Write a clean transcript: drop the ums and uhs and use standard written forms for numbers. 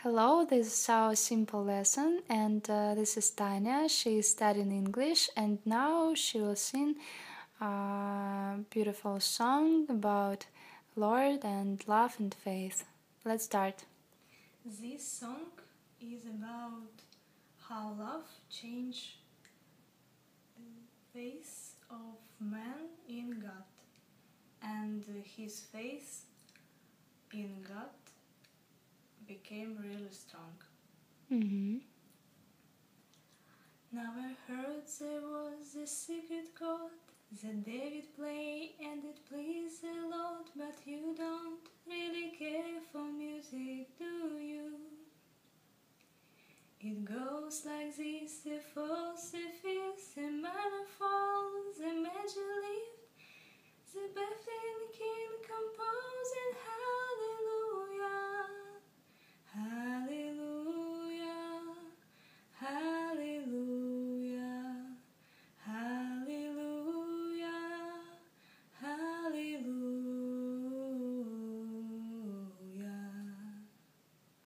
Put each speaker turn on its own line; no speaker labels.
Hello, this is our simple lesson, and this is Tanya. She is studying English, and now she will sing a beautiful song about Lord and love and faith. Let's start.
This song is about how love changed the face of man in God, and his faith in God became really strong.
Mm-hmm.
Now I heard there was a secret chord that David played and it pleased the Lord, but you don't really care for music, do you?